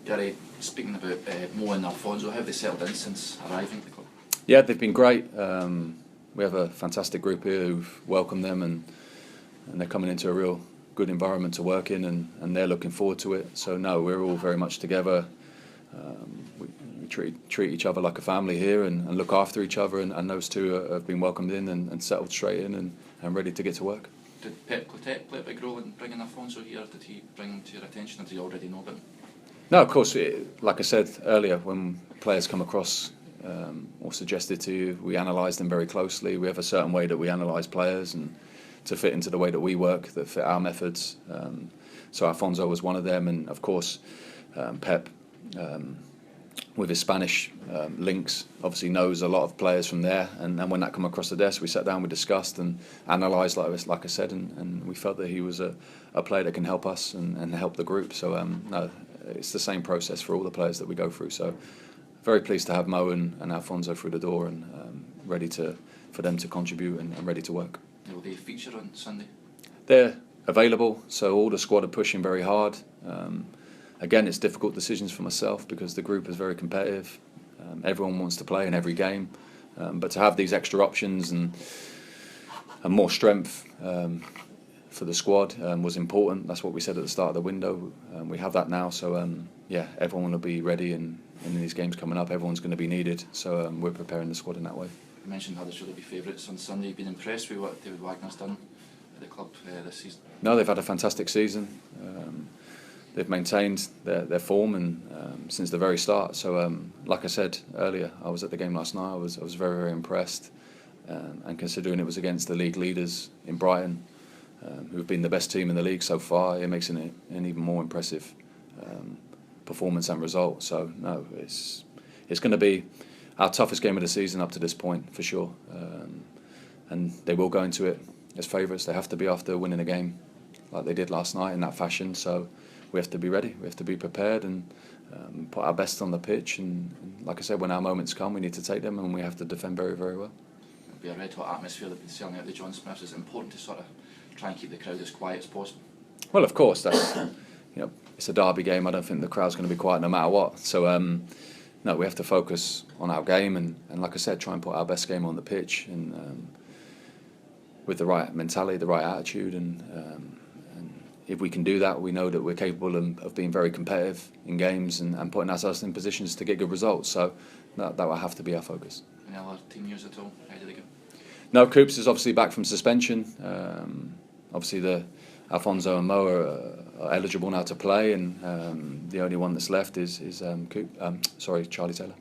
Garry, speaking about Mo and Alfonso, how have they settled in since arriving at the club? Yeah, they've been great. We have a fantastic group here who've welcomed them, and they're coming into a real good environment to work in, and they're looking forward to it. So no, we're all very much together. We treat each other like a family here, and look after each other, and those two have been welcomed in and settled straight in and ready to get to work. Did Pep Clotet play a big role in bringing Alfonso here? Did he bring him to your attention, or did you already know about him? No, of course, like I said earlier, when players come across or suggested to you, we analyse them very closely. We have a certain way that we analyse players and to fit into the way that we work, that fit our methods. So Alfonso was one of them, and of course Pep, with his Spanish links, obviously knows a lot of players from there. And when that come across the desk, we sat down, we discussed and analysed, like I said, and we felt that he was a player that can help us and help the group. So no, it's the same process for all the players that we go through. So very pleased to have Mo and Alfonso through the door, and ready for them to contribute and ready to work. Will they feature on Sunday? They're available, so all the squad are pushing very hard. Again, it's difficult decisions for myself because the group is very competitive. Everyone wants to play in every game, but to have these extra options and more strength for the squad was important. That's what we said at the start of the window. We have that now, so yeah, everyone will be ready, and in these games coming up, everyone's going to be needed. So we're preparing the squad in that way. You mentioned Huddersfield will be favourites on Sunday. You've been impressed with what David Wagner's done at the club this season? No, they've had a fantastic season. They've maintained their form and since the very start. So, like I said earlier, I was at the game last night. I was very, very impressed. And considering it was against the league leaders in Brighton, who've been the best team in the league so far, it makes it an even more impressive performance and result. So, no, it's going to be our toughest game of the season up to this point, for sure. And they will go into it as favourites. They have to be after winning a game like they did last night in that fashion. So we have to be ready. We have to be prepared and put our best on the pitch. And like I said, when our moments come, we need to take them, and we have to defend very, very well. It'll be a red-hot atmosphere. They've been selling out the John Smiths. Is it important to sort of try and keep the crowd as quiet as possible? Well, of course, that's it's a derby game. I don't think the crowd's going to be quiet no matter what. So no, we have to focus on our game and like I said, try and put our best game on the pitch and with the right mentality, the right attitude, and if we can do that, we know that we're capable of being very competitive in games and putting ourselves in positions to get good results. So that will have to be our focus. Any other team news at all? How did they go? No, Coops is obviously back from suspension. Obviously, the Alfonso and Mo are eligible now to play, and the only one that's left is Charlie Taylor.